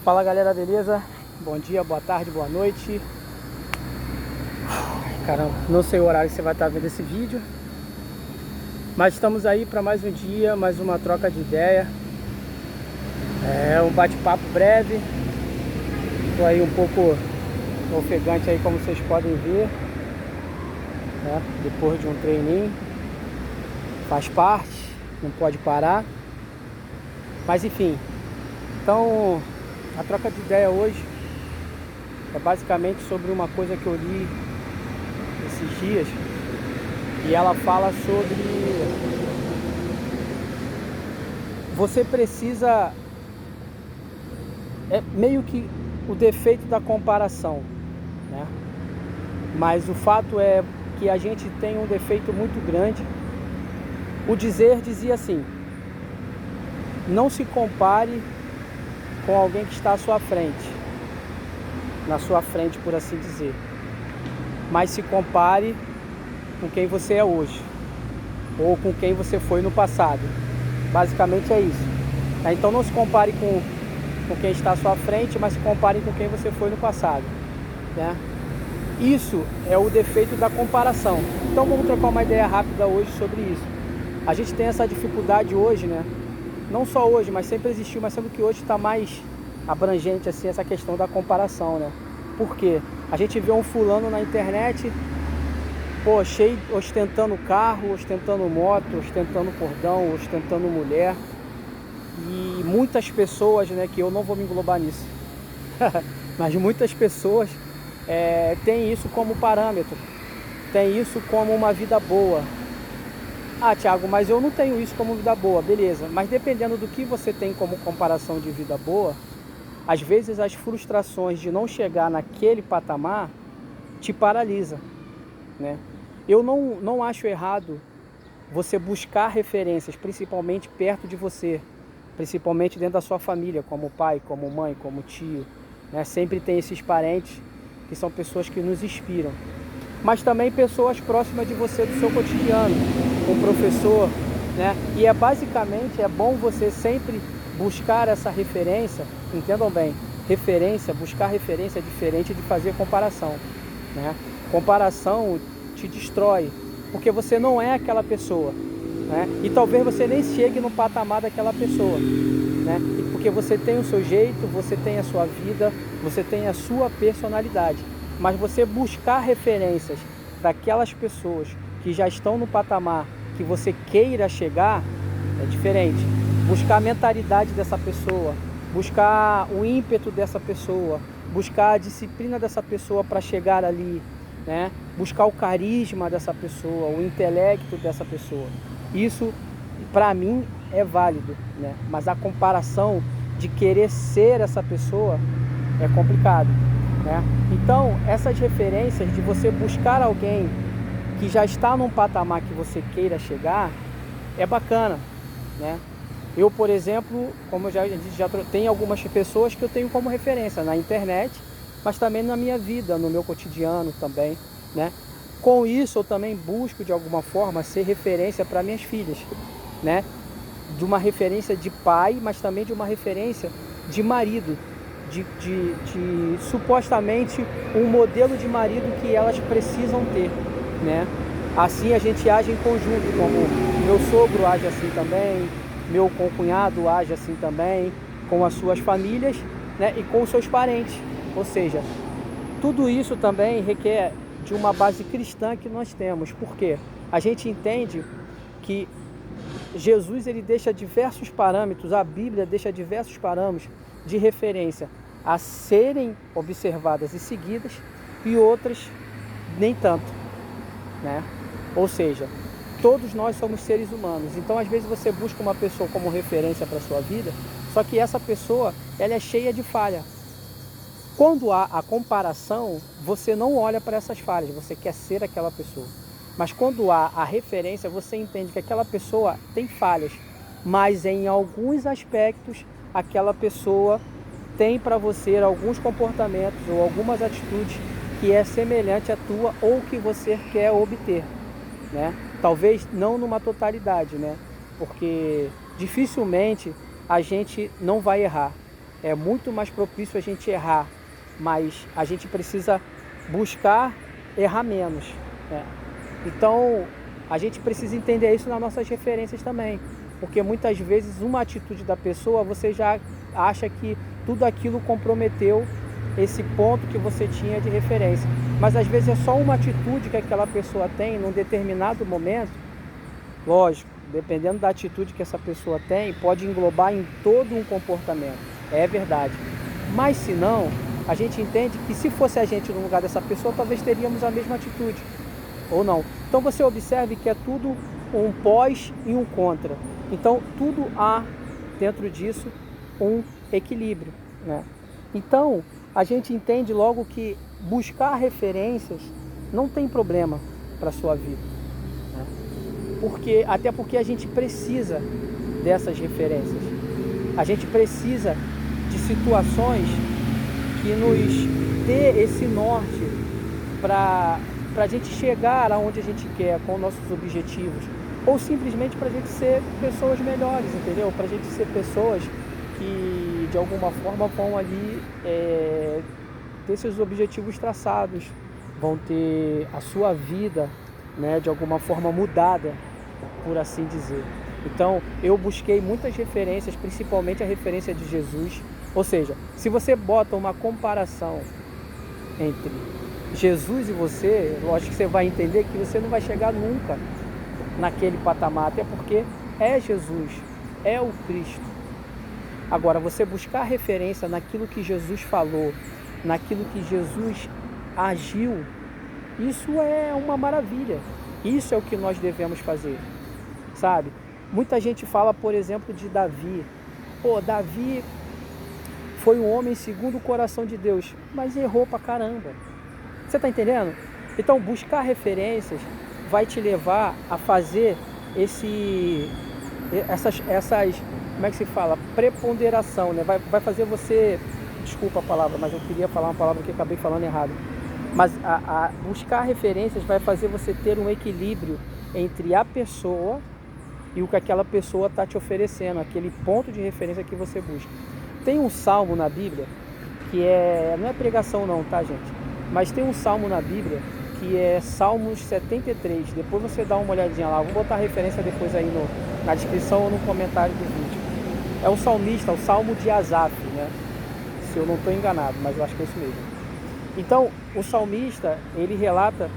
Fala galera, beleza? Bom dia, boa tarde, boa noite. Caramba, não sei o horário que você vai estar vendo esse vídeo, mas estamos aí para mais um dia, mais uma troca de ideia. É um bate-papo breve. Estou aí um pouco ofegante aí, como vocês podem ver, né? Depois de um treininho, faz parte, não pode parar. Mas enfim, então a troca de ideia hoje é basicamente sobre uma coisa que eu li esses dias, e ela fala sobre você precisa, é meio que o defeito da comparação, né? Mas o fato é que a gente tem um defeito muito grande. O dizer dizia assim: não se compare com alguém que está à sua frente, na sua frente, por assim dizer, mas se compare com quem você é hoje, ou com quem você foi no passado. Basicamente é isso. Então não se compare com quem está à sua frente, mas se compare com quem você foi no passado, né? Isso é o defeito da comparação. Então vamos trocar uma ideia rápida hoje sobre isso. A gente tem essa dificuldade hoje, né? Não só hoje, mas sempre existiu, mas sendo que hoje está mais abrangente assim essa questão da comparação, né? Por quê? A gente vê um fulano na internet, pô, cheio, ostentando carro, ostentando moto, ostentando cordão, ostentando mulher. E muitas pessoas, né, que eu não vou me englobar nisso, mas muitas pessoas têm isso como parâmetro, têm isso como uma vida boa. Ah, Thiago, mas eu não tenho isso como vida boa. Beleza, mas dependendo do que você tem como comparação de vida boa, às vezes as frustrações de não chegar naquele patamar te paralisa, né? Eu não acho errado você buscar referências, principalmente perto de você, principalmente dentro da sua família, como pai, como mãe, como tio, né? Sempre tem esses parentes que são pessoas que nos inspiram, mas também pessoas próximas de você, do seu cotidiano, um professor, né? E basicamente é bom você sempre buscar essa referência. Entendam bem, referência, buscar referência é diferente de fazer comparação, né? Comparação te destrói, porque você não é aquela pessoa, né? E talvez você nem chegue no patamar daquela pessoa, né? Porque você tem o seu jeito, você tem a sua vida, você tem a sua personalidade. Mas você buscar referências daquelas pessoas que já estão no patamar que você queira chegar é diferente. Buscar a mentalidade dessa pessoa, buscar o ímpeto dessa pessoa, buscar a disciplina dessa pessoa para chegar ali, né? Buscar o carisma dessa pessoa, o intelecto dessa pessoa. Isso, para mim, é válido, né? Mas a comparação de querer ser essa pessoa é complicado, né? Então, essas referências de você buscar alguém que já está num patamar que você queira chegar é bacana, né? Eu, por exemplo, como eu já tenho algumas pessoas que eu tenho como referência na internet, mas também na minha vida, no meu cotidiano também, né? Com isso eu também busco de alguma forma ser referência para minhas filhas, né? De uma referência de pai, mas também de uma referência de marido, de supostamente um modelo de marido que elas precisam ter, né? Assim a gente age em conjunto, como meu sogro age assim também, meu concunhado age assim também, com as suas famílias, né? E com os seus parentes. Ou seja, tudo isso também requer de uma base cristã que nós temos. Por quê? A gente entende que Jesus ele deixa diversos parâmetros, a Bíblia deixa diversos parâmetros de referência a serem observadas e seguidas, e outras nem tanto, né? Ou seja, todos nós somos seres humanos. Então às vezes você busca uma pessoa como referência para a sua vida, só que essa pessoa ela é cheia de falha. Quando há a comparação, você não olha para essas falhas, você quer ser aquela pessoa. Mas quando há a referência, você entende que aquela pessoa tem falhas, mas em alguns aspectos aquela pessoa tem para você alguns comportamentos ou algumas atitudes que é semelhante à tua ou que você quer obter, né? Talvez não numa totalidade, né? Porque dificilmente a gente não vai errar. é muito mais propício a gente errar, mas a gente precisa buscar errar menos, né? Então, a gente precisa entender isso nas nossas referências também, porque muitas vezes uma atitude da pessoa, você já acha que tudo aquilo comprometeu esse ponto que você tinha de referência, mas às vezes é só uma atitude que aquela pessoa tem num determinado momento. Lógico, dependendo da atitude que essa pessoa tem, pode englobar em todo um comportamento, é verdade, mas se não, a gente entende que se fosse a gente no lugar dessa pessoa, talvez teríamos a mesma atitude, ou não. Então você observe que é tudo um pós e um contra. Então tudo há dentro disso um equilíbrio, né? Então a gente entende logo que buscar referências não tem problema para a sua vida, né? Até porque a gente precisa dessas referências. A gente precisa de situações que nos dê esse norte para a gente chegar aonde a gente quer, com nossos objetivos, ou simplesmente para a gente ser pessoas melhores, entendeu? Para a gente ser pessoas que de alguma forma vão ali ter seus objetivos traçados, vão ter a sua vida, né, de alguma forma mudada, por assim dizer. Então eu busquei muitas referências, principalmente a referência de Jesus. Ou seja, se você bota uma comparação entre Jesus e você, lógico que você vai entender que você não vai chegar nunca naquele patamar, até porque é Jesus, é o Cristo. Agora, você buscar referência naquilo que Jesus falou, naquilo que Jesus agiu, isso é uma maravilha. Isso é o que nós devemos fazer, sabe? Muita gente fala, por exemplo, de Davi. Pô, Davi foi um homem segundo o coração de Deus, mas errou pra caramba. Você está entendendo? Então, buscar referências vai te levar a fazer essas como é que se fala? Preponderação, né? Vai fazer você, desculpa a palavra, mas eu queria falar uma palavra que acabei falando errado. Mas buscar referências vai fazer você ter um equilíbrio entre a pessoa e o que aquela pessoa está te oferecendo, aquele ponto de referência que você busca. Tem um salmo na Bíblia que não é pregação não, tá, gente? Mas tem um salmo na Bíblia que é Salmos 73. Depois você dá uma olhadinha lá. Vou botar a referência depois aí na descrição ou no comentário do vídeo. É um salmista, o Salmo de Asaf, né? Se eu não estou enganado, mas eu acho que é isso mesmo. Então, o salmista, ele relata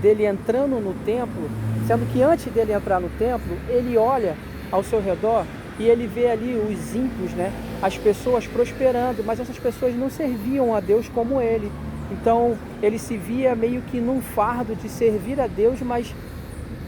dele entrando no templo, sendo que antes dele entrar no templo, ele olha ao seu redor e ele vê ali os ímpios, né? As pessoas prosperando, mas essas pessoas não serviam a Deus como ele. Então ele se via meio que num fardo de servir a Deus, mas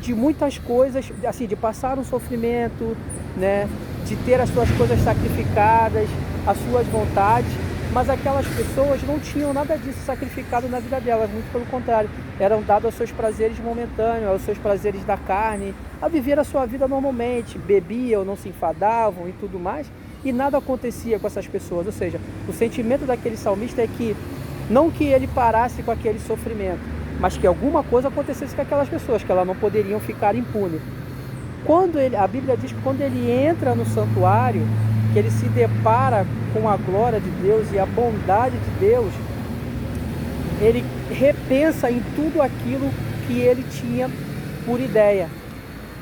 de muitas coisas, assim, de passar um sofrimento, né? De ter as suas coisas sacrificadas, as suas vontades, mas aquelas pessoas não tinham nada disso sacrificado na vida delas, muito pelo contrário, eram dados aos seus prazeres momentâneos, aos seus prazeres da carne, a viver a sua vida normalmente, bebiam, não se enfadavam e tudo mais, e nada acontecia com essas pessoas. Ou seja, o sentimento daquele salmista é que não que ele parasse com aquele sofrimento, mas que alguma coisa acontecesse com aquelas pessoas, que elas não poderiam ficar impunes. A Bíblia diz que quando ele entra no santuário, que ele se depara com a glória de Deus e a bondade de Deus, ele repensa em tudo aquilo que ele tinha por ideia,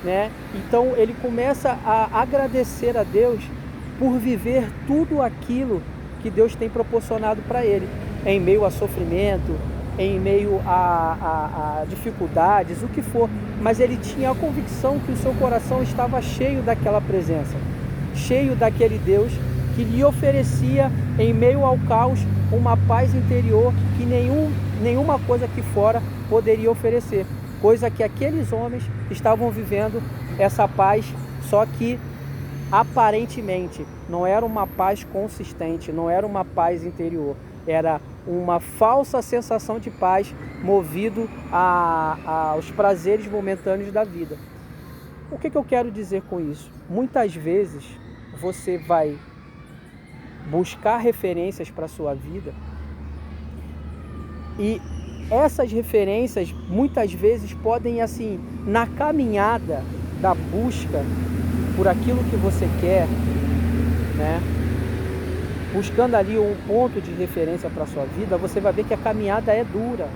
né? Então ele começa a agradecer a Deus por viver tudo aquilo que Deus tem proporcionado para ele, em meio a sofrimento, em meio a dificuldades, o que for, mas ele tinha a convicção que o seu coração estava cheio daquela presença, cheio daquele Deus que lhe oferecia, em meio ao caos, uma paz interior que nenhuma coisa aqui fora poderia oferecer, coisa que aqueles homens estavam vivendo essa paz, só que aparentemente não era uma paz consistente, não era uma paz interior, era uma falsa sensação de paz movido aos prazeres momentâneos da vida. O que eu quero dizer com isso? Muitas vezes você vai buscar referências para a sua vida e essas referências muitas vezes podem, assim, na caminhada da busca por aquilo que você quer, né, buscando ali um ponto de referência para a sua vida, você vai ver que a caminhada é dura,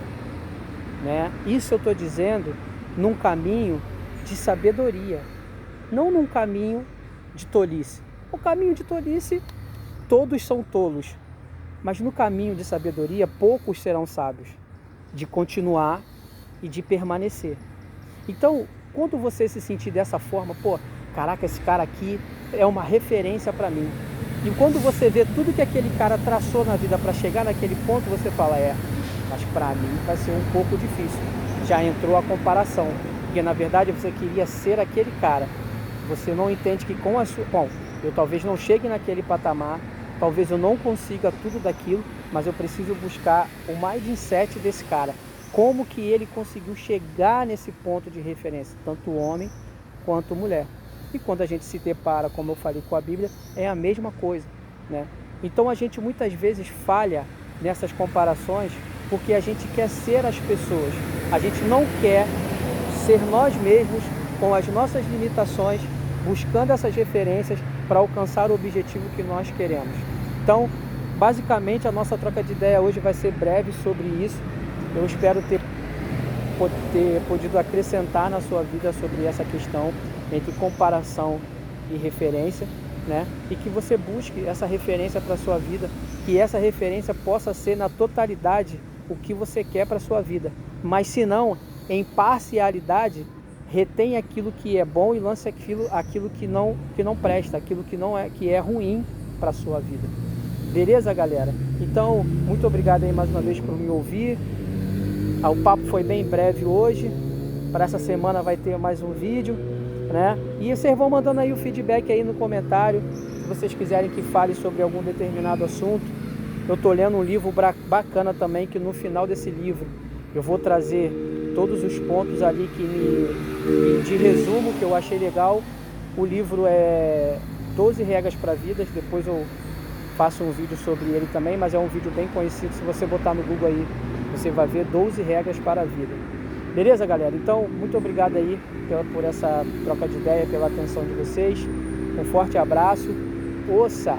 né? Isso eu estou dizendo num caminho de sabedoria, não num caminho de tolice. O caminho de tolice, todos são tolos, mas no caminho de sabedoria, poucos serão sábios, de continuar e de permanecer. Então, quando você se sentir dessa forma, pô, caraca, esse cara aqui é uma referência para mim. E quando você vê tudo que aquele cara traçou na vida para chegar naquele ponto, você fala, mas para mim vai ser um pouco difícil. Já entrou a comparação, porque na verdade você queria ser aquele cara. Você não entende que com a sua... Bom, eu talvez não chegue naquele patamar, talvez eu não consiga tudo daquilo, mas eu preciso buscar o mindset desse cara. Como que ele conseguiu chegar nesse ponto de referência, tanto homem quanto mulher. E quando a gente se depara, como eu falei, com a Bíblia, é a mesma coisa, né? Então a gente muitas vezes falha nessas comparações porque a gente quer ser as pessoas. A gente não quer ser nós mesmos com as nossas limitações, buscando essas referências para alcançar o objetivo que nós queremos. Então, basicamente, a nossa troca de ideia hoje vai ser breve sobre isso. Eu espero ter podido acrescentar na sua vida sobre essa questão entre comparação e referência, né? E que você busque essa referência para a sua vida, que essa referência possa ser na totalidade o que você quer para a sua vida. Mas se não, em parcialidade, retém aquilo que é bom e lance aquilo que não presta, aquilo que é ruim para a sua vida. Beleza, galera? Então, muito obrigado aí mais uma vez por me ouvir. O papo foi bem breve hoje. Para essa semana vai ter mais um vídeo, né? E vocês vão mandando aí o feedback aí no comentário, se vocês quiserem que fale sobre algum determinado assunto. Eu tô lendo um livro bacana também, que no final desse livro eu vou trazer todos os pontos ali de resumo que eu achei legal. O livro é 12 regras para vidas, depois eu faço um vídeo sobre ele também, mas é um vídeo bem conhecido. Se você botar no Google aí, você vai ver 12 regras para a vida. Beleza, galera? Então, muito obrigado aí por essa troca de ideia, pela atenção de vocês. Um forte abraço. Ouça!